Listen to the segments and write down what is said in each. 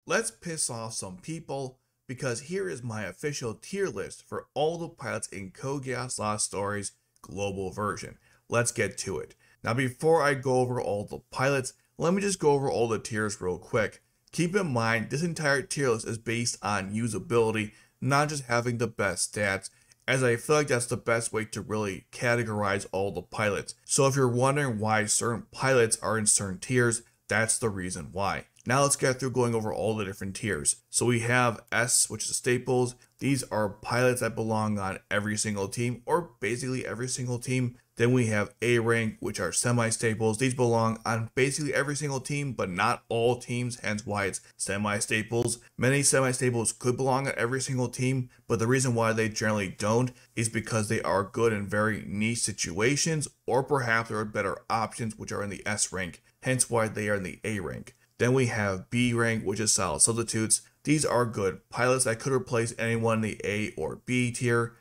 let's piss off some people because here is my official tier list for all the pilots in Code Geass Lost Stories global version. Let's get to it. Now before I go over all the pilots, let me just go over all the tiers real quick. Keep in mind this entire tier list is based on usability, not just having the best stats, as I feel like that's the best way to really categorize all the pilots. So if you're wondering why certain pilots are in certain tiers, that's the reason why. Now let's get through going over all the different tiers. So we have S, which is staples. These are pilots that belong on every single team, or basically every single team. Then we have A rank, which are semi-staples. These belong on basically every single team, but not all teams, hence why it's semi-staples. Many semi-staples could belong on every single team, but the reason why they generally don't is because they are good in very niche situations, or perhaps there are better options which are in the S rank, hence why they are in the A rank. Then we have B rank, which is solid substitutes. These are good pilots that could replace anyone in the A or B tier,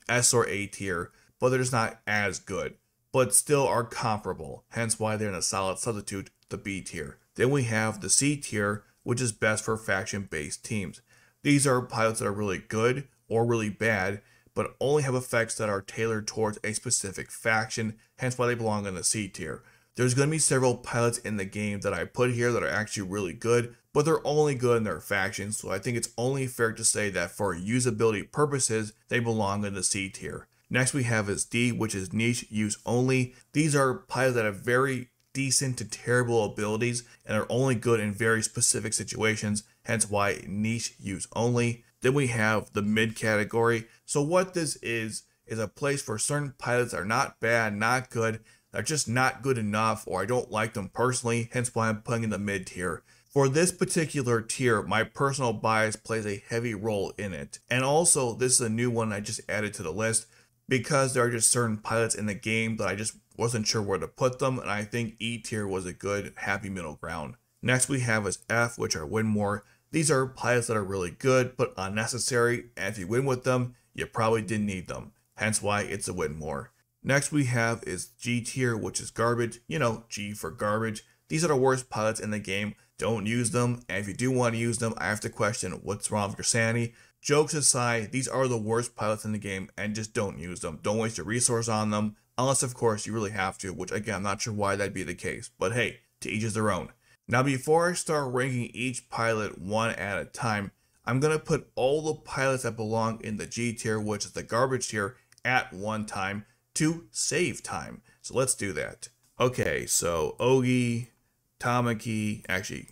S or A tier, but they're just not as good, but still are comparable, hence why they're in a solid substitute, the B tier. Then we have the C tier, which is best for faction-based teams. These are pilots that are really good or really bad, but only have effects that are tailored towards a specific faction, hence why they belong in the C tier. There's going to be several pilots in the game that I put here that are actually really good, but they're only good in their factions, so I think it's only fair to say that for usability purposes, they belong in the C tier. Next we have is D, which is niche use only. These are pilots that have very decent to terrible abilities and are only good in very specific situations, hence why niche use only. Then we have the mid category. So what this is a place for certain pilots that are not bad, not good, they're just not good enough, or I don't like them personally, hence why I'm putting in the mid tier. For this particular tier, my personal bias plays a heavy role in it. And also, this is a new one I just added to the list because there are just certain pilots in the game that I just wasn't sure where to put them, and I think E tier was a good, happy middle ground. Next we have is F, which are win more. These are pilots that are really good, but unnecessary, and if you win with them, you probably didn't need them, hence why it's a win more. Next we have is G tier, which is garbage. G for garbage. These are the worst pilots in the game. Don't use them, and if you do want to use them, I have to question what's wrong with your sanity. Jokes aside, these are the worst pilots in the game, and just don't use them. Don't waste your resource on them, unless of course you really have to, which again, I'm not sure why that'd be the case, but hey, to each is their own. Now before I start ranking each pilot one at a time, I'm going to put all the pilots that belong in the G tier, which is the garbage tier, at one time, to save time. So let's do that. Okay, so Ohgi, Tamaki, actually,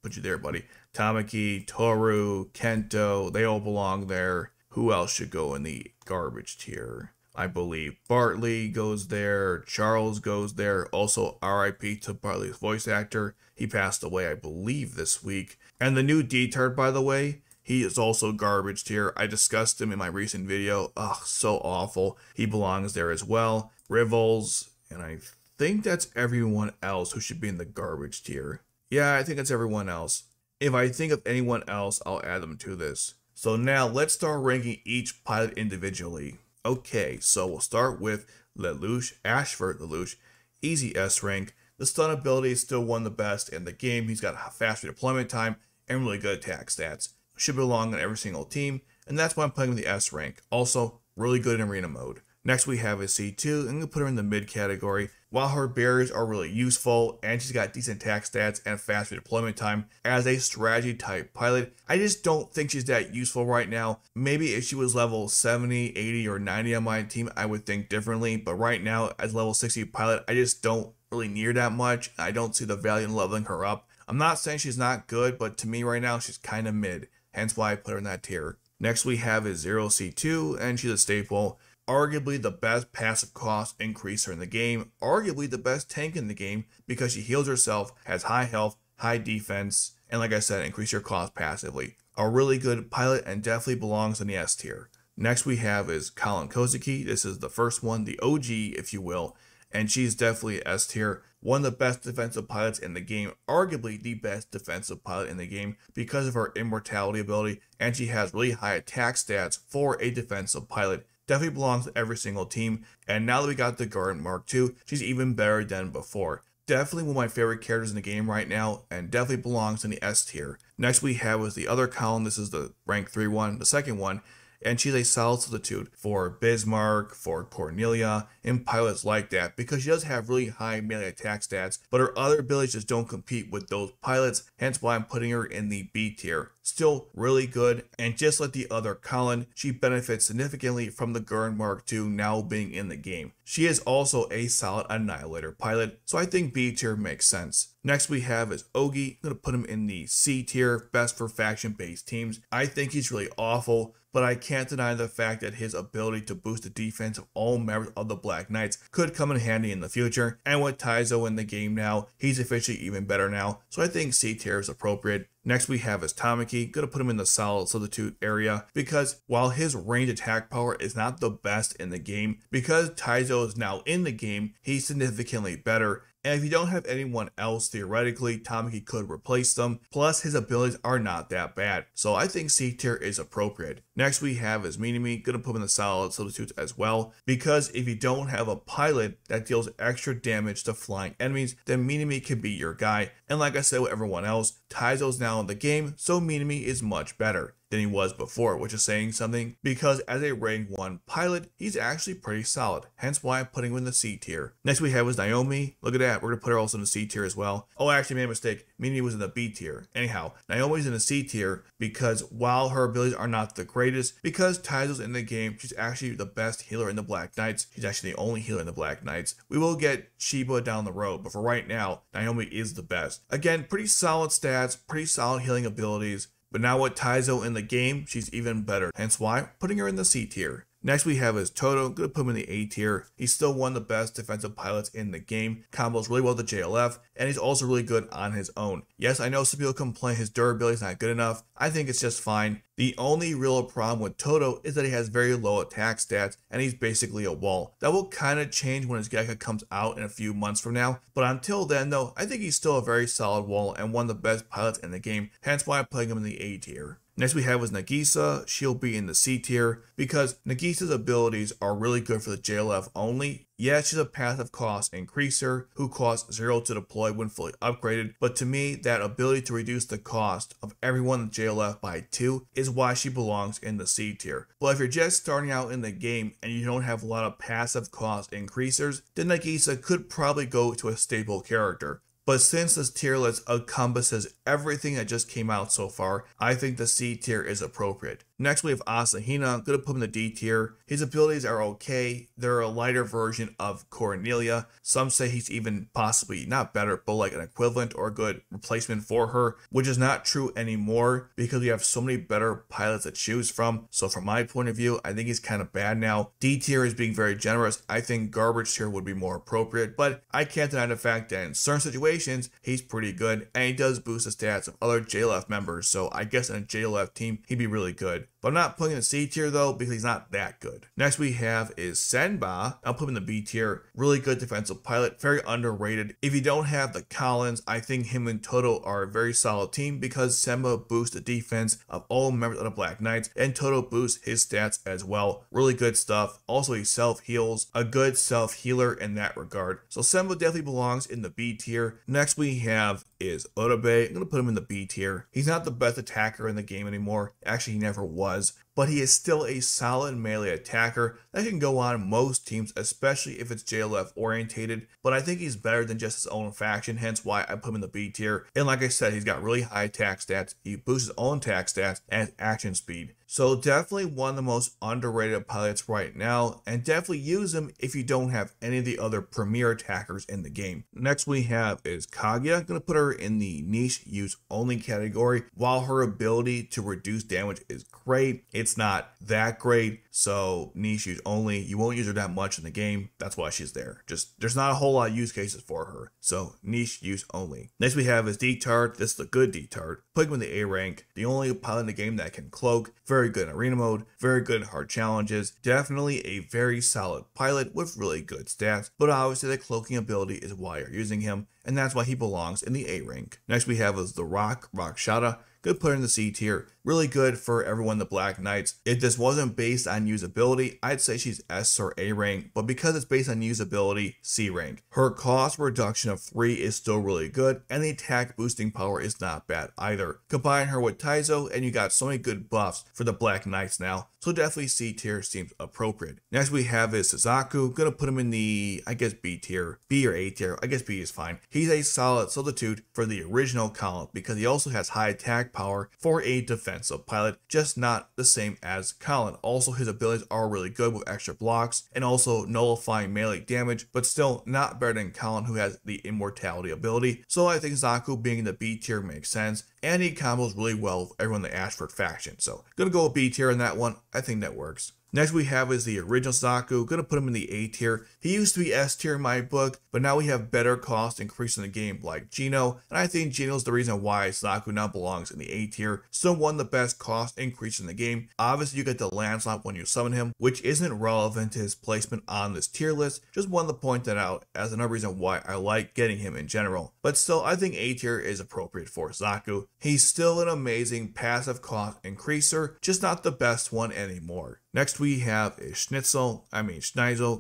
put you there, buddy. Tamaki, Tohdoh, Kento, they all belong there. Who else should go in the garbage tier? I believe Bartley goes there, Charles goes there, also RIP to Bartley's voice actor. He passed away, I believe, this week. And the new Diethard, by the way, he is also garbage tier. I discussed him in my recent video. Ugh, so awful. He belongs there as well. Rivals, and I think that's everyone else who should be in the garbage tier. Yeah, I think that's everyone else. If I think of anyone else, I'll add them to this. So now let's start ranking each pilot individually. Okay, so we'll start with Lelouch, Ashford Lelouch, easy S rank. The stun ability is still one of the best in the game. He's got fast redeployment time and really good attack stats. Should belong on every single team, and that's why I'm playing with the S rank. Also, really good in arena mode. Next we have a C2, and I'm going to put her in the mid category. While her barriers are really useful, and she's got decent attack stats and fast redeployment time, as a strategy type pilot, I just don't think she's that useful right now. Maybe if she was level 70, 80, or 90 on my team, I would think differently, but right now, as level 60 pilot, I just don't really need her that much. I don't see the value in leveling her up. I'm not saying she's not good, but to me right now, she's kind of mid, hence why I put her in that tier. Next we have is 0C2, and she's a staple. Arguably the best passive cost increaser in the game, arguably the best tank in the game because she heals herself, has high health, high defense, and like I said, increase your cost passively. A really good pilot and definitely belongs in the S tier. Next we have is Kallen Kozuki. This is the first one, the OG if you will, and she's definitely S tier. One of the best defensive pilots in the game, arguably the best defensive pilot in the game because of her immortality ability, and she has really high attack stats for a defensive pilot. Definitely belongs to every single team, and now that we got the Guardian Mark II, she's even better than before. definitely one of my favorite characters in the game right now, and definitely belongs in the S tier. Next we have is the other Kallen. This is the rank 3 one, the second one. And she's a solid substitute for Bismarck, for Cornelia, and pilots like that, because she does have really high melee attack stats, but her other abilities just don't compete with those pilots, hence why I'm putting her in the B tier. Still really good, and just like the other Kallen, she benefits significantly from the Gurn Mark II now being in the game. She is also a solid Annihilator pilot, so I think B tier makes sense. Next we have is Ohgi. I'm going to put him in the C tier, best for faction-based teams. I think he's really awful, but I can't deny the fact that his ability to boost the defense of all members of the Black Knights could come in handy in the future, and with Tohdoh in the game now, he's officially even better now, so I think C tier is appropriate. Next we have is Tamaki. Gonna put him in the solid substitute area because while his range attack power is not the best in the game, because Tohdoh is now in the game, he's significantly better. And if you don't have anyone else, theoretically, Tamaki could replace them. Plus, his abilities are not that bad. So I think C tier is appropriate. Next we have is Minami. Gonna put him in the solid substitutes as well. Because if you don't have a pilot that deals extra damage to flying enemies, then Minami can be your guy. And like I said with everyone else, Tohdoh's now in the game, so Minami is much better than he was before, which is saying something, because as a rank 1 pilot, he's actually pretty solid, hence why I'm putting him in the C tier. Next we have is Naomi. Look at that, we're going to put her also in the C tier as well. Oh, I actually made a mistake. Minami was in the B tier. Anyhow, Naomi's in the C tier because while her abilities are not the greatest, because Tohdoh's in the game, she's actually the best healer in the Black Knights. She's actually the only healer in the Black Knights. We will get Shiba down the road, but for right now, Naomi is the best. Again, pretty solid stats, pretty solid healing abilities. But now with Tohdoh in the game, she's even better, hence why putting her in the C tier. Next we have is Tohdoh. Gonna put him in the A tier. He's still one of the best defensive pilots in the game. Combos really well with the JLF, and he's also really good on his own. Yes, I know some people complain his durability is not good enough. I think it's just fine. The only real problem with Tohdoh is that he has very low attack stats, and he's basically a wall. That will kind of change when his Gekka comes out in a few months from now, but until then though, I think he's still a very solid wall and one of the best pilots in the game, hence why I'm putting him in the A tier. Next we have is Nagisa. She'll be in the C tier because Nagisa's abilities are really good for the JLF only. Yeah, she's a passive cost increaser who costs 0 to deploy when fully upgraded, but to me, that ability to reduce the cost of everyone in the JLF by 2 is why she belongs in the C tier. But if you're just starting out in the game and you don't have a lot of passive cost increasers, then Nagisa could probably go to a stable character. But since this tier list encompasses everything that just came out so far, I think the C tier is appropriate. Next we have Asahina. I'm going to put him in the D tier. His abilities are okay. They're a lighter version of Cornelia. Some say he's even possibly not better, but like an equivalent or a good replacement for her, which is not true anymore because we have so many better pilots to choose from. So from my point of view, I think he's kind of bad now. D tier is being very generous. I think garbage tier would be more appropriate, but I can't deny the fact that in certain situations, he's pretty good and he does boost the stats of other JLF members. So I guess in a JLF team, he'd be really good. But I'm not putting him in the C tier though because he's not that good. Next we have is Senba. I'll put him in the B tier. Really good defensive pilot, very underrated. If you don't have the Kallens, I think him and Tohdoh are a very solid team because Senba boosts the defense of all members of the Black Knights and Tohdoh boosts his stats as well. Really good stuff. Also he self-heals, a good self-healer in that regard. So Senba definitely belongs in the B tier. Next we have is Urabe. I'm going to put him in the B tier. He's not the best attacker in the game anymore. Actually, he never was. But he is still a solid melee attacker that can go on most teams, especially if it's JLF orientated. But I think he's better than just his own faction, hence why I put him in the B tier. And like I said, he's got really high attack stats. He boosts his own attack stats and action speed. So definitely one of the most underrated pilots right now, and definitely use him if you don't have any of the other premier attackers in the game. Next we have is Kaguya. I'm going to put her in the niche use only category. While her ability to reduce damage is great, it's not that great. So niche use only, you won't use her that much in the game. That's why she's there. Just there's not a whole lot of use cases for her. So niche use only. Next we have is Diethard. This is the good Diethard. Put him in the A rank. The only pilot in the game that can cloak. Very good in arena mode. Very good in hard challenges. Definitely a very solid pilot with really good stats. But obviously the cloaking ability is why you're using him. And that's why he belongs in the A rank. Next we have is the Rakshata. Good player in the C tier. really good for everyone the Black Knights. If this wasn't based on usability, I'd say she's S or A rank, but because it's based on usability, C rank. Her cost reduction of 3 is still really good, and the attack boosting power is not bad either. Combine her with Tohdoh, and you got so many good buffs for the Black Knights now, so definitely C tier seems appropriate. Next we have is Suzaku, gonna put him in the, I guess, B tier, B or A tier, I guess B is fine. He's a solid substitute for the original Kallen because he also has high attack power for a defensive pilot, just not the same as Kallen. Also his abilities are really good with extra blocks and also nullifying melee damage, but still not better than Kallen, who has the Immortality ability. So I think Suzaku being in the B tier makes sense, and he combos really well with everyone in the Ashford faction. So gonna go with B tier on that one. I think that works. Next we have is the original Suzaku, gonna put him in the A tier. He used to be S tier in my book, but now we have better cost increase in the game like Geno, and I think Geno's the reason why Suzaku now belongs in the A tier. Still one of the best cost increase in the game. Obviously you get the land slot when you summon him, which isn't relevant to his placement on this tier list, just wanted to point that out as another reason why I like getting him in general. But still I think A tier is appropriate for Suzaku. He's still an amazing passive cost increaser, just not the best one anymore. Next we have is Schneizel,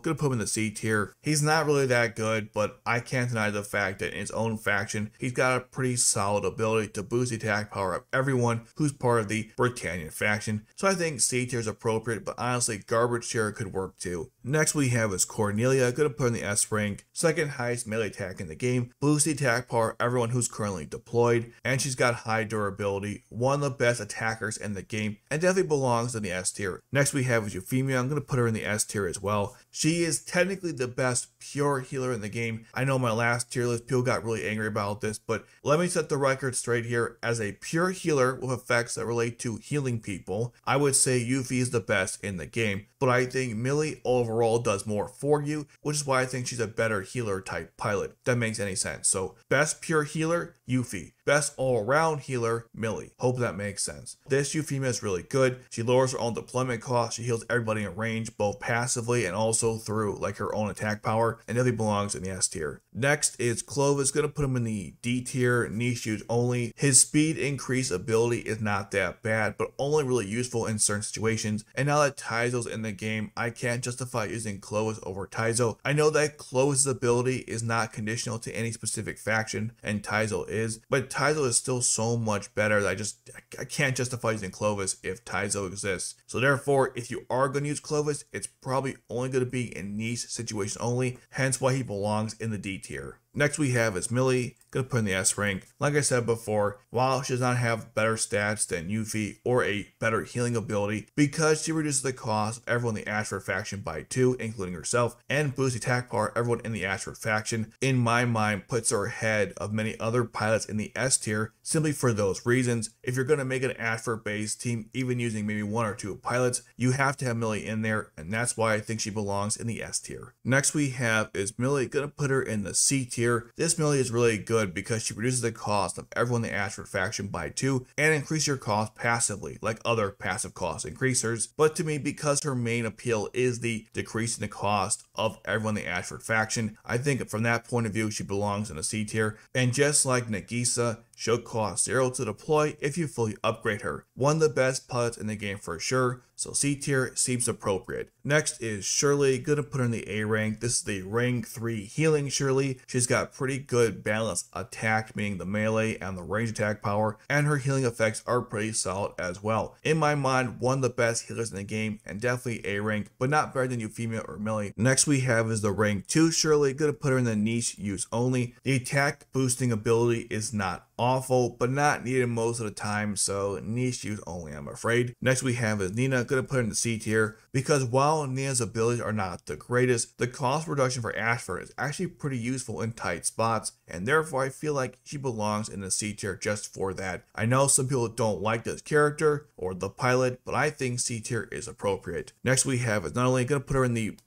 gonna put him in the C tier. He's not really that good, but I can't deny the fact that in his own faction, he's got a pretty solid ability to boost the attack power of everyone who's part of the Britannian faction. So I think C tier is appropriate, but honestly, garbage tier could work too. Next we have is Cornelia, gonna put in the S rank, second highest melee attack in the game, boost the attack power of everyone who's currently deployed, and she's got high durability, one of the best attackers in the game, and definitely belongs in the S tier. Next we have is Euphemia. I'm going to put her in the S tier as well. She is technically the best pure healer in the game. I know my last tier list people got really angry about this, but let me set the record straight here. As a pure healer with effects that relate to healing people, I would say Yuffie is the best in the game, but I think Milly overall does more for you, which is why I think she's a better healer type pilot, if that makes any sense. So best pure healer, Yuffie. Best all-around healer, Milly. Hope that makes sense. This Euphemia is really good. She lowers her own deployment cost. She heals everybody in range, both passively and also through like her own attack power, and definitely belongs in the S tier. Next is Clovis, gonna put him in the D tier, niche use only. His speed increase ability is not that bad, but only really useful in certain situations. And now that Tohdoh's in the game, I can't justify using Clovis over Tohdoh. I know that Clovis' ability is not conditional to any specific faction, and Tohdoh is, but Tohdoh is still so much better that I can't justify using Clovis if Tohdoh exists. So therefore, if you are going to use Clovis, it's probably only going to be in niche situations only, hence why he belongs in the D tier. Next we have is Milly, gonna put in the S rank. Like I said before, while she does not have better stats than Yuffie or a better healing ability, because she reduces the cost of everyone in the Ashford faction by 2, including herself, and boosts the attack power of everyone in the Ashford faction, in my mind puts her ahead of many other pilots in the S tier simply for those reasons. If you're gonna make an Ashford based team, even using maybe 1 or 2 pilots, you have to have Milly in there, and that's why I think she belongs in the S tier. Next we have is Milly, gonna put her in the C tier. This Milly is really good because she reduces the cost of everyone in the Ashford faction by 2 and increase your cost passively, like other passive cost increasers. But to me, because her main appeal is the decreasing the cost of everyone in the Ashford faction, I think from that point of view, she belongs in the C tier. And just like Nagisa, she'll cost 0 to deploy if you fully upgrade her. One of the best pilots in the game for sure, so C tier seems appropriate. Next is Shirley, gonna put her in the A rank. This is the rank 3 healing Shirley. She's got pretty good balanced attack, meaning the melee and the range attack power, and her healing effects are pretty solid as well. In my mind, one of the best healers in the game, and definitely A rank, but not better than Euphemia or Milly. Next we have is the rank 2 Shirley, gonna put her in the niche use only. The attack boosting ability is not awful, but not needed most of the time, so niche use only, I'm afraid. Next we have is Nina, gonna put her in the C tier, because while Nina's abilities are not the greatest, the cost reduction for Ashford is actually pretty useful in tight spots, and therefore I feel like she belongs in the C tier just for that. I know some people don't like this character or the pilot, but I think C tier is appropriate. Next we have is Nunnally, gonna put her in the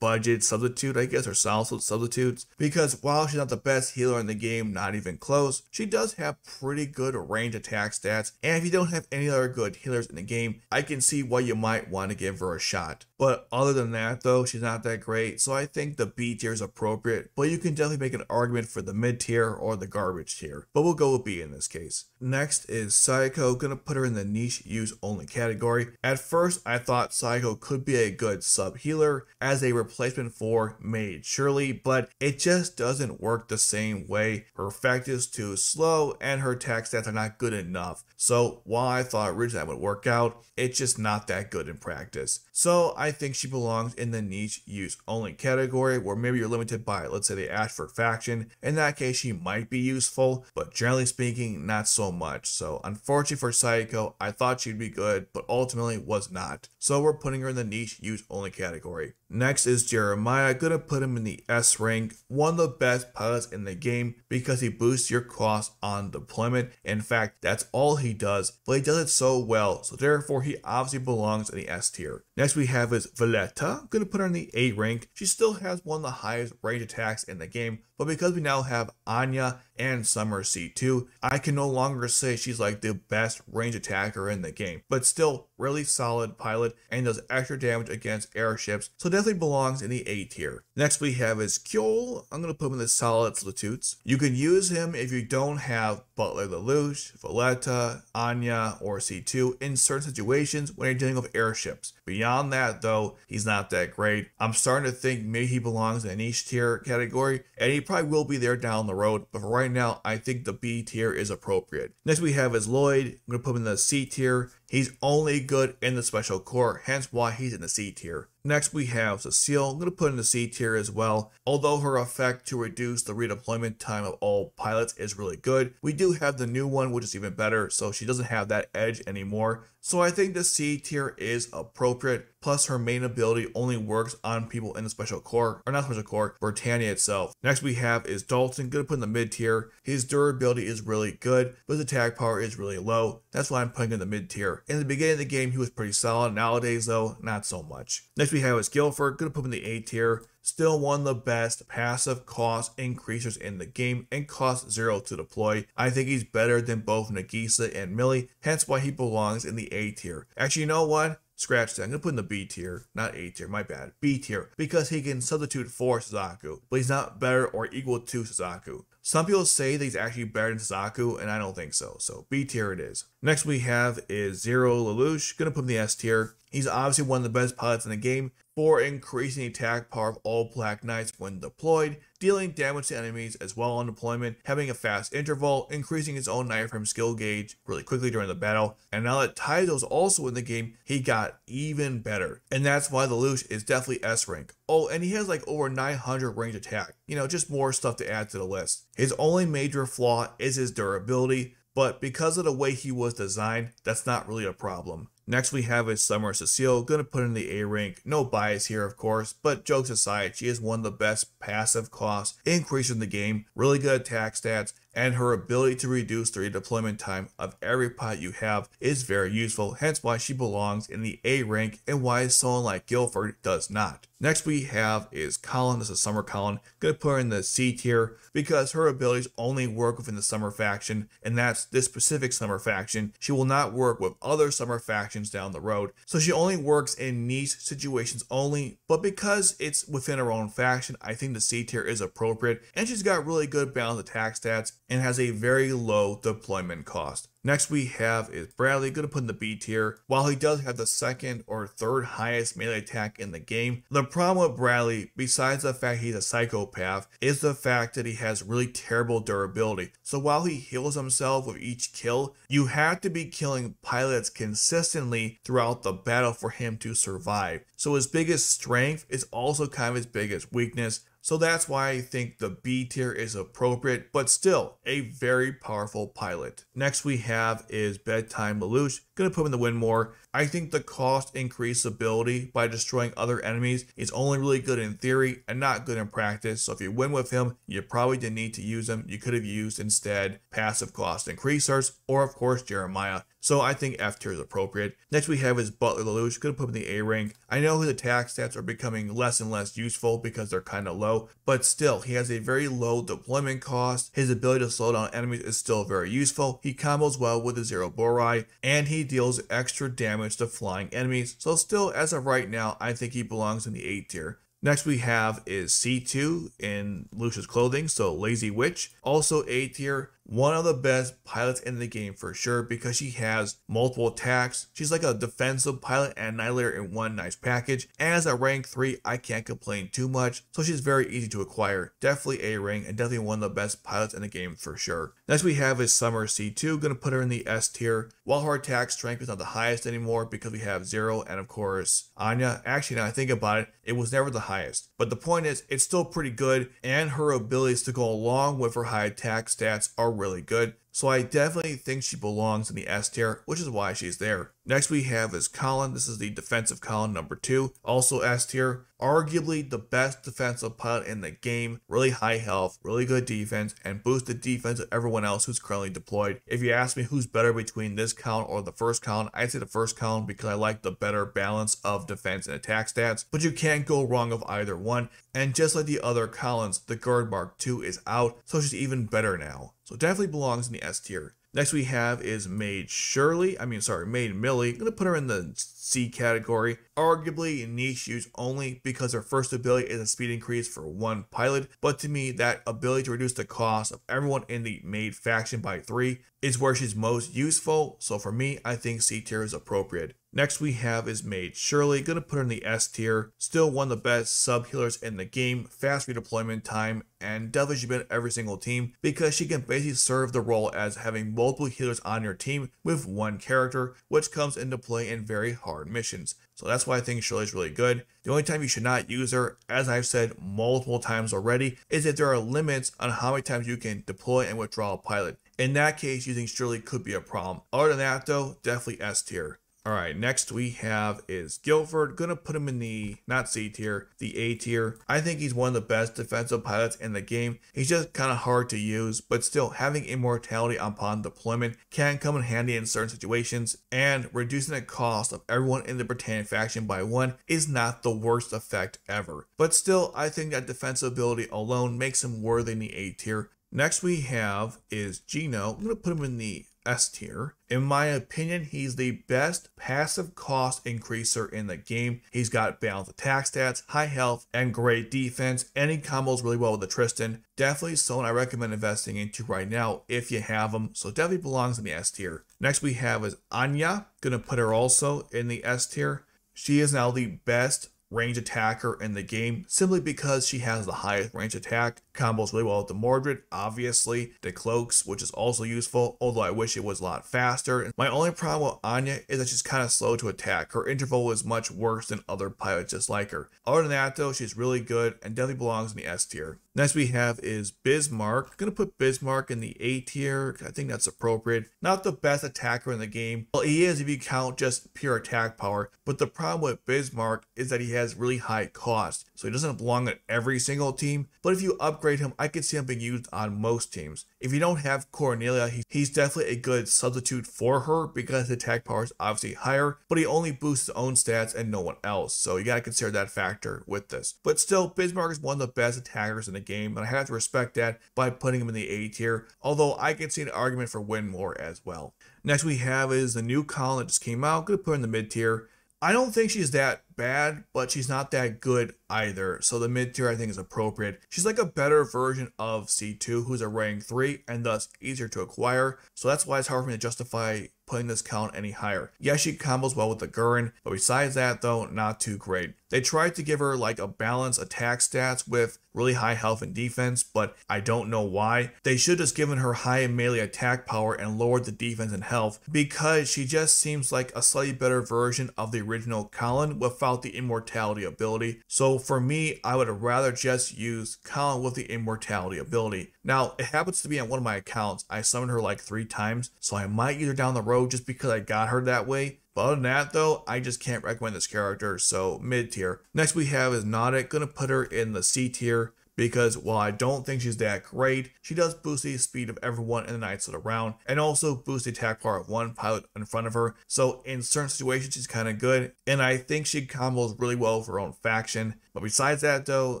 budget substitute, I guess, or solid substitutes, because while she's not the best healer in the game, not even close, she does have pretty good range attack stats, and if you don't have any other good healers in the game, I can see why you might want to give her a shot. But other than that though, she's not that great, so I think the B tier is appropriate, but you can definitely make an argument for the mid tier or the garbage tier, but we'll go with B in this case. Next is Sayako, gonna put her in the niche use only category. At first I thought Sayako could be a good sub healer as a replacement for Maid Shirley, but it just doesn't work the same way. Her effect is too slow and her attack stats are not good enough. So while I thought originally that would work out, it's just not that good in practice. So I think she belongs in the niche use only category, where maybe you're limited by, let's say, the Ashford faction. In that case, she might be useful, but generally speaking, not so much. So unfortunately for Sayako, I thought she'd be good, but ultimately was not. So we're putting her in the niche use only category. Next is Jeremiah, gonna put him in the S rank, one of the best pilots in the game because he boosts your cost on deployment. In fact, that's all he does, but he does it so well, so therefore he obviously belongs in the S tier. Next we have is Villetta, gonna put her in the A rank. She still has one of the highest range attacks in the game, but because we now have Anya and Summer C2, I can no longer say she's like the best range attacker in the game, but still really solid pilot and does extra damage against airships, so definitely belongs in the A tier. Next we have is Kewell. I'm going to put him in the solid substitutes. You can use him if you don't have Butler Lelouch, Villetta, Anya, or C2 in certain situations when you're dealing with airships. Beyond that though, he's not that great. I'm starting to think maybe he belongs in a niche tier category, and he probably will be there down the road, but for right now I think the B tier is appropriate. Next we have is Lloyd. I'm going to put him in the C tier. He's only good in the special corps, hence why he's in the C tier. Next we have Cecile. I'm going to put in the C tier as well. Although her effect to reduce the redeployment time of all pilots is really good, we do have the new one which is even better, so she doesn't have that edge anymore. So I think the C tier is appropriate, plus her main ability only works on people in the special corps, or not special corps, Britannia itself. Next we have is Darlton, gonna put in the mid tier. His durability is really good, but his attack power is really low. That's why I'm putting in the mid tier. In the beginning of the game he was pretty solid, nowadays though, not so much. Next we have is Guilford, gonna put him in the A tier. Still one of the best passive cost increasers in the game and costs 0 to deploy. I think he's better than both Nagisa and Milly, hence why he belongs in the A tier. Actually, you know what? Scratch that. I'm going to put in the B tier, not A tier, my bad. B tier, because he can substitute for Suzaku, but he's not better or equal to Suzaku. Some people say that he's actually better than Suzaku, and I don't think so, so B tier it is. Next we have is Zero Lelouch, going to put him in the S tier. He's obviously one of the best pilots in the game for increasing the attack power of all Black Knights when deployed, dealing damage to enemies as well on deployment, having a fast interval, increasing his own Knightframe skill gauge really quickly during the battle, and now that Tohdoh's also in the game, he got even better. And that's why the Lelouch is definitely S rank. Oh, and he has like over 900 range attack. You know, just more stuff to add to the list. His only major flaw is his durability, but because of the way he was designed, that's not really a problem. Next we have is Summer Cecile, gonna put in the A rank. No bias here of course, but jokes aside, she is one of the best passive cost increasers in the game, really good attack stats, and her ability to reduce the redeployment time of every pilot you have is very useful, hence why she belongs in the A rank and why someone like Guilford does not. Next we have is Kallen. This is Summer Kallen, gonna put her in the C tier because her abilities only work within the Summer faction, and that's this specific Summer faction. She will not work with other Summer factions down the road, so she only works in niche situations only, but because it's within her own faction, I think the C tier is appropriate, and she's got really good balanced attack stats and has a very low deployment cost. Next we have is Bradley, gonna put in the B tier. While he does have the second or third highest melee attack in the game, the problem with Bradley, besides the fact he's a psychopath, is the fact that he has really terrible durability. So while he heals himself with each kill, you have to be killing pilots consistently throughout the battle for him to survive. So his biggest strength is also kind of his biggest weakness. So that's why I think the B tier is appropriate, but still a very powerful pilot. Next we have is Bedtime Lelouch, gonna put him in the win more. I think the cost increase ability by destroying other enemies is only really good in theory and not good in practice. So if you win with him, you probably didn't need to use him. You could have used instead passive cost increasers or of course Jeremiah. so I think F tier is appropriate. Next we have is Butler Lelouch, gonna put him in the A rank. I know his attack stats are becoming less and less useful because they're kind of low, but still, he has a very low deployment cost. His ability to slow down enemies is still very useful. He combos well with the Zero Borai, and he deals extra damage to flying enemies, so still, as of right now, I think he belongs in the A tier. Next we have is C2 in Lelouch's clothing, so Lazy Witch, also A tier. One of the best pilots in the game for sure because she has multiple attacks. She's like a defensive pilot and annihilator in one nice package. And as a rank 3, I can't complain too much, so she's very easy to acquire. Definitely A rank and definitely one of the best pilots in the game for sure. Next we have is Summer C2, gonna put her in the S tier. While her attack strength is not the highest anymore because we have Zero and of course Anya. Actually, now I think about it, it was never the highest. But the point is, it's still pretty good, and her abilities to go along with her high attack stats are really good. So I definitely think she belongs in the S tier, which is why she's there. Next we have is Kallen. This is the defensive Kallen number 2, also S tier. Arguably the best defensive pilot in the game. Really high health, really good defense, and boosted defense of everyone else who's currently deployed. If you ask me who's better between this Kallen or the first Kallen, I'd say the first Kallen because I like the better balance of defense and attack stats. But you can't go wrong with either one. And just like the other Kallens, the Guard Mark II is out, so she's even better now. So definitely belongs in the S tier. Next we have is Maid Milly. I'm gonna put her in the C category. Arguably niche use only because her first ability is a speed increase for one pilot, but to me that ability to reduce the cost of everyone in the Maid faction by 3 is where she's most useful, so for me I think C tier is appropriate. Next we have is Maid Milly, gonna put her in the S tier. Still one of the best sub healers in the game, fast redeployment time, and definitely should be on every single team because she can basically serve the role as having multiple healers on your team with one character, which comes into play in very hard missions. So that's why I think Shirley is really good. The only time you should not use her, as I've said multiple times already, is if there are limits on how many times you can deploy and withdraw a pilot. In that case, using Shirley could be a problem. Other than that though, definitely S tier. Alright, next we have is Guilford. Gonna put him in the, not C tier, the A tier. I think he's one of the best defensive pilots in the game. He's just kind of hard to use, but still having immortality upon deployment can come in handy in certain situations, and reducing the cost of everyone in the Britannian faction by 1 is not the worst effect ever. But still, I think that defensive ability alone makes him worthy in the A tier. Next we have is Gino. I'm gonna put him in the S tier. In my opinion, he's the best passive cost increaser in the game. He's got balanced attack stats, high health, and great defense, and he combos really well with the Tristan. Definitely someone I recommend investing into right now if you have him, so definitely belongs in the S tier. Next we have is Anya. Gonna put her also in the S tier. She is now the best range attacker in the game simply because she has the highest range attack, combos really well with the Mordred, obviously, the cloaks, which is also useful, although I wish it was a lot faster. My only problem with Anya is that she's kind of slow to attack. Her interval is much worse than other pilots just like her. Other than that though, she's really good and definitely belongs in the S tier. Next we have is Bismarck. I'm gonna put Bismarck in the A tier. I think that's appropriate. Not the best attacker in the game. Well, he is if you count just pure attack power, but the problem with Bismarck is that he has really high cost, so he doesn't belong on every single team. But if you upgrade him, I could see him being used on most teams. If you don't have Cornelia, he's definitely a good substitute for her because his attack power is obviously higher, but he only boosts his own stats and no one else, so you gotta consider that factor with this. But still, Bismarck is one of the best attackers in the game, and I have to respect that by putting him in the A tier, although I can see an argument for Winmore as well. Next we have is the new Kallen that just came out. I'm gonna put her in the mid tier. I don't think she's that bad, but she's not that good either, so the mid tier I think is appropriate. She's like a better version of C2, who's a rank 3 and thus easier to acquire, so that's why it's hard for me to justify putting this Kallen any higher. Yes, she combos well with the Gurren, but besides that though, not too great. They tried to give her like a balanced attack stats with really high health and defense, but I don't know why. They should have just given her high melee attack power and lowered the defense and health, because she just seems like a slightly better version of the original Kallen without the immortality ability. So for me, I would rather just use Kallen with the immortality ability. Now, it happens to be on one of my accounts. I summoned her like 3 times, so I might use her down the road just because I got her that way. But other than that though, I just can't recommend this character, so mid tier. Next we have is Nautic. Gonna put her in the C tier. because while I don't think she's that great, she does boost the speed of everyone in the knights of the round, and also boost the attack power of one pilot in front of her, so in certain situations she's kind of good, and I think she combos really well with her own faction. But besides that though,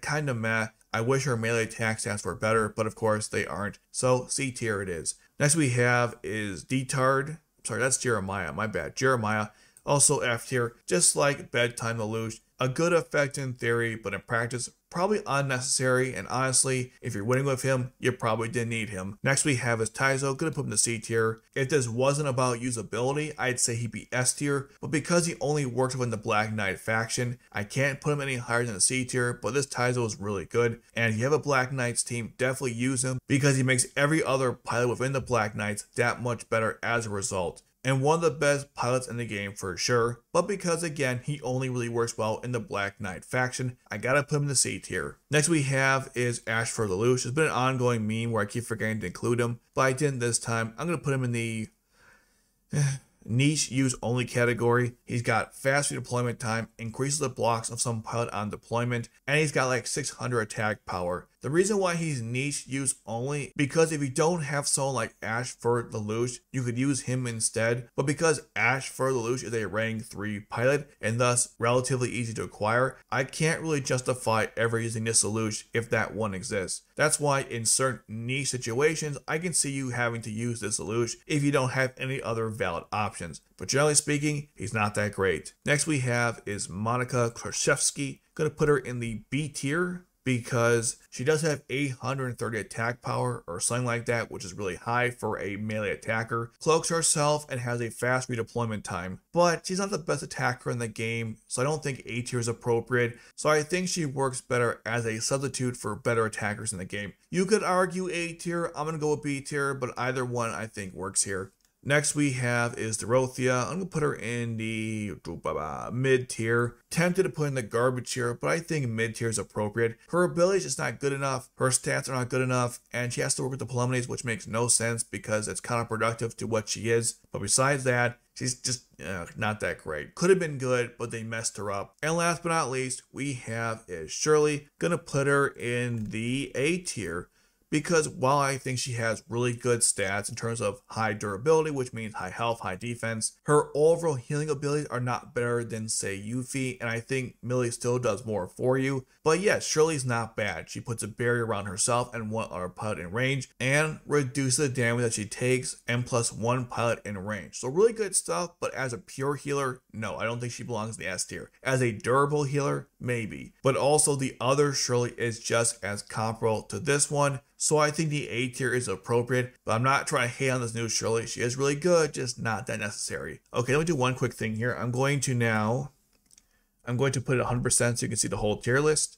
kind of meh. I wish her melee attack stats were better, but of course they aren't, so C tier it is. Next we have is Diethard. Sorry, that's Jeremiah, my bad. Jeremiah, also F tier, just like Bedtime Lelouch. A good effect in theory, but in practice, probably unnecessary, and honestly, if you're winning with him, you probably didn't need him. Next we have is Tohdoh, gonna put him in the C tier. If this wasn't about usability, I'd say he'd be S tier, but because he only works within the Black Knight faction, I can't put him any higher than the C tier, but this Tohdoh is really good, and if you have a Black Knights team, definitely use him, because he makes every other pilot within the Black Knights that much better as a result. And one of the best pilots in the game for sure, but because again, he only really works well in the Black Knight faction, I gotta put him in the C tier. Next we have is Ashford Lelouch. It's been an ongoing meme where I keep forgetting to include him, but I didn't this time. I'm gonna put him in the niche use only category. He's got fast redeployment time, increases the blocks of some pilot on deployment, and he's got like 600 attack power. The reason why he's niche use only, because if you don't have someone like Ashford Lelouch, you could use him instead, but because Ashford Lelouch is a rank 3 pilot and thus relatively easy to acquire, I can't really justify ever using this Lelouch if that one exists. That's why in certain niche situations, I can see you having to use this Lelouch if you don't have any other valid options. But generally speaking, he's not that great. Next we have is Monika Kraszewski. Gonna put her in the B tier, because she does have 830 attack power or something like that, which is really high for a melee attacker. Cloaks herself and has a fast redeployment time, but she's not the best attacker in the game, so I don't think A tier is appropriate. So I think she works better as a substitute for better attackers in the game. You could argue A tier, I'm gonna go with B tier, but either one I think works here. Next we have is Dorothea. I'm going to put her in the mid tier. Tempted to put in the garbage tier, but I think mid tier is appropriate. Her ability is just not good enough. Her stats are not good enough, and she has to work with the Polymnies, which makes no sense because it's counterproductive to what she is. But besides that, she's just not that great. Could have been good, but they messed her up. And last but not least, we have is Shirley. Going to put her in the A tier, because while I think she has really good stats in terms of high durability, which means high health, high defense, her overall healing abilities are not better than, say, Yuffie, and I think Millie still does more for you. But yes, Shirley's not bad. She puts a barrier around herself and one other pilot in range, and reduces the damage that she takes, and plus one pilot in range. So really good stuff, but as a pure healer, no, I don't think she belongs in the S tier. As a durable healer, maybe. But also the other Shirley is just as comparable to this one, so I think the A tier is appropriate, but I'm not trying to hate on this new Shirley. She is really good, just not that necessary. Okay, let me do one quick thing here. I'm going to put it 100% so you can see the whole tier list,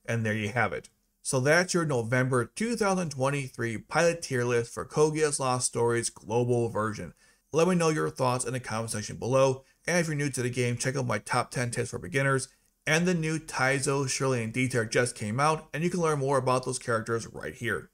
and there you have it. So that's your November 2023 pilot tier list for Code Geass Lost Stories global version. Let me know your thoughts in the comment section below, and if you're new to the game, check out my top 10 tips for beginners. And the new Tohdoh, Shirley, and Diethard just came out, and you can learn more about those characters right here.